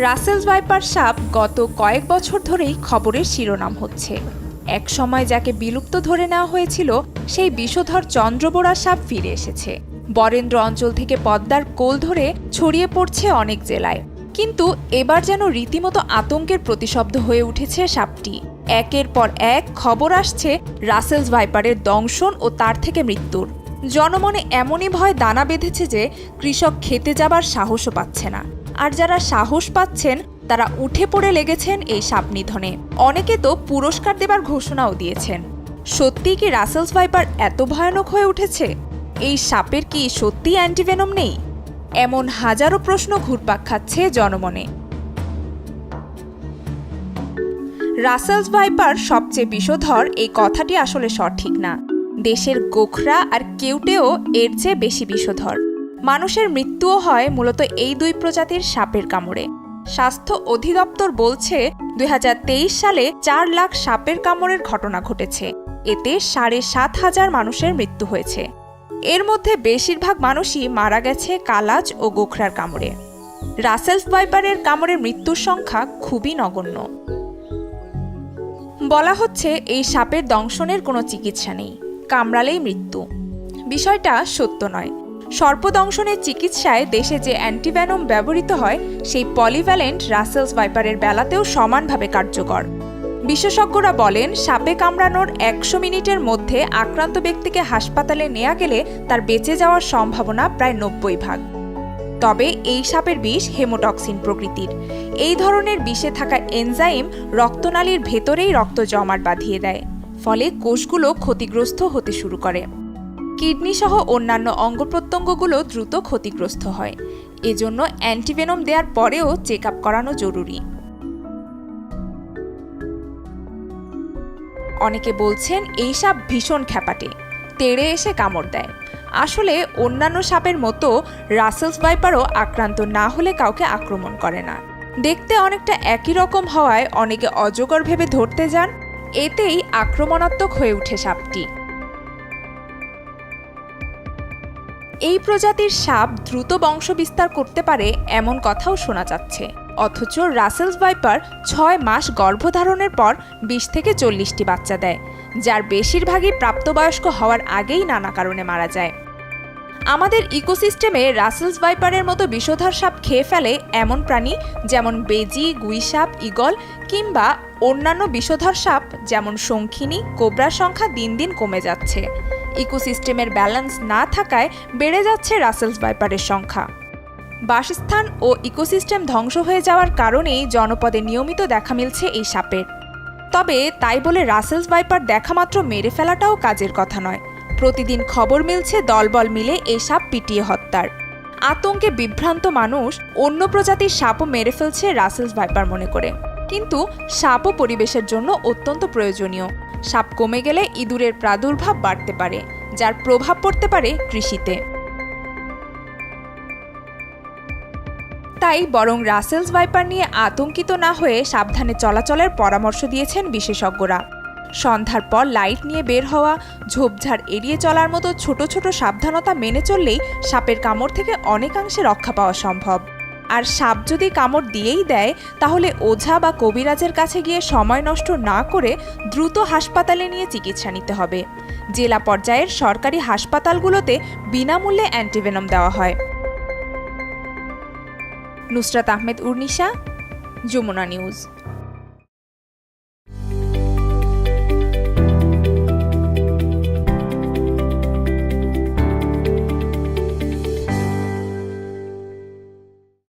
Russell's viper সাপ গত কয়েক বছর ধরেই খবরের শিরোনাম হচ্ছে। এক সময় যাকে বিলুপ্ত ধরে নেওয়া হয়েছিল সেই বিষধর চন্দ্রবোরা সাপ ফিরে এসেছে। বরেন্দ্র অঞ্চল থেকে পদ্মার কোল ধরে ছড়িয়ে পড়ছে অনেক জেলায়। কিন্তু এবার যেন রীতিমতো আতঙ্কের প্রতিশব্দ হয়ে উঠেছে সাপটি। একের পর এক খবর আসছে রাসেলস ভাইপারের দংশন ও তার থেকে মৃত্যুর। জনমনে এমনই ভয় দানা বেঁধেছে যে কৃষক খেতে যাবার সাহসও পাচ্ছে না। আর যারা সাহস পাচ্ছেন তারা উঠে পড়ে লেগেছেন এই সাপ নিধনে। অনেকে তো পুরস্কার দেবার ঘোষণাও দিয়েছেন। সত্যিই কি রাসেলস ভাইপার এত ভয়ানক হয়ে উঠেছে? এই সাপের কি সত্যি অ্যান্টিভেনম নেই? এমন হাজারো প্রশ্ন ঘুরপাক খাচ্ছে জনমনে। রাসেলস ভাইপার সবচেয়ে বিষধর এই কথাটি আসলে সঠিক না। দেশের গোখরা আর কেউটেও এর চেয়ে বেশি বিষধর। মানুষের মৃত্যুও হয় মূলত এই দুই প্রজাতির সাপের কামড়ে। স্বাস্থ্য অধিদপ্তর বলছে ২০২৩ সালে ৪ লাখ সাপের কামড়ের ঘটনা ঘটেছে। এতে ৭,৫০০ মানুষের মৃত্যু হয়েছে। এর মধ্যে বেশিরভাগ মানুষই মারা গেছে কালাজ ও গোখরার কামড়ে। রাসেলস ভাইপারের কামড়ের মৃত্যুর সংখ্যা খুবই নগণ্য। বলা হচ্ছে এই সাপের দংশনের কোনো চিকিৎসা নেই, কামড়ালেই মৃত্যু। বিষয়টা সত্য নয়। সর্পদংশনের চিকিৎসায় দেশে যে অ্যান্টিভেনম ব্যবহৃত হয় সেই পলিভ্যালেন্ট রাসেলস ভাইপারের বেলাতেও সমানভাবে কার্যকর। বিশেষজ্ঞরা বলেন সাপে কামড়ানোর ১০০ মিনিটের মধ্যে আক্রান্ত ব্যক্তিকে হাসপাতালে নেওয়া গেলে তার বেঁচে যাওয়ার সম্ভাবনা প্রায় ৯০%। তবে এই সাপের বিষ হেমোটক্সিন প্রকৃতির। এই ধরনের বিষে থাকা এনজাইম রক্তনালীর ভেতরেই রক্ত জমাট বাঁধিয়ে দেয়, ফলে কোষগুলো ক্ষতিগ্রস্ত হতে শুরু করে। কিডনি সহ অন্যান্য অঙ্গ প্রত্যঙ্গগুলো দ্রুত ক্ষতিগ্রস্ত হয়। এজন্য অ্যান্টিভেনম দেওয়ার পরেও চেক আপ করানো জরুরি। অনেকে বলছেন এই সাপ ভীষণ খ্যাপাটে, তেড়ে এসে কামড় দেয়। আসলে অন্যান্য সাপের মতো রাসেলস ভাইপারও আক্রান্ত না হলে কাউকে আক্রমণ করে না। দেখতে অনেকটা একই রকম হওয়ায় অনেকে অজগর ভেবে ধরতে যান। এতেই আক্রমণাত্মক হয়ে ওঠে সাপটি। এই প্রজাতির সাপ দ্রুত বংশবিস্তার করতে পারে এমন কথাও শোনা যাচ্ছে। অথচ রাসেলস ভাইপার ৬ মাস গর্ভধারণের পর ২০ থেকে ৪০টি বাচ্চা দেয়, যার বেশিরভাগই প্রাপ্তবয়স্ক হওয়ার আগেই নানা কারণে মারা যায়। আমাদের ইকোসিস্টেমে রাসেলস ভাইপারের মতো বিষধর সাপ খেয়ে ফেলে এমন প্রাণী যেমন বেজি, গুইসাপ, ঈগল কিংবা অন্যান্য বিষধর সাপ যেমন শঙ্খিনী, কোবরার সংখ্যা দিন দিন কমে যাচ্ছে। ইকোসিস্টেমের ব্যালেন্স না থাকায় বেড়ে যাচ্ছে রাসেলস ভাইপারের সংখ্যা। বাসস্থান ও ইকোসিস্টেম ধ্বংস হয়ে যাওয়ার কারণেই জনপদে নিয়মিত দেখা মিলছে এই সাপের। তবে তাই বলে রাসেলস ভাইপার দেখামাত্র মেরে ফেলাটাও কাজের কথা নয়। প্রতিদিন খবর মিলছে দলবল মিলে এই সাপ পিটিয়ে হত্যার। আতঙ্কে বিভ্রান্ত মানুষ অন্য প্রজাতির সাপও মেরে ফেলছে রাসেলস ভাইপার মনে করে। কিন্তু সাপও পরিবেশের জন্য অত্যন্ত প্রয়োজনীয়। সাপ কমে গেলে ইঁদুরের প্রাদুর্ভাব বাড়তে পারে, যার প্রভাব পড়তে পারে কৃষিতে। তাই বরং রাসেলস ভাইপার নিয়ে আতঙ্কিত না হয়ে সাবধানে চলাচলের পরামর্শ দিয়েছেন বিশেষজ্ঞরা। সন্ধ্যার পর লাইট নিয়ে বের হওয়া, ঝোপঝাড় এড়িয়ে চলার মতো ছোট ছোট সাবধানতা মেনে চললেই সাপের কামড় থেকে অনেকাংশে রক্ষা পাওয়া সম্ভব। আর সাপ যদি কামড় দিয়েই দেয় তাহলে ওঝা বা কবিরাজের কাছে গিয়ে সময় নষ্ট না করে দ্রুত হাসপাতালে নিয়ে চিকিৎসা নিতে হবে। জেলা পর্যায়ের সরকারি হাসপাতালগুলোতে বিনামূল্যে অ্যান্টিভেনম দেওয়া হয়। নুসরাত আহমেদ উর্নিশা, যমুনা নিউজ।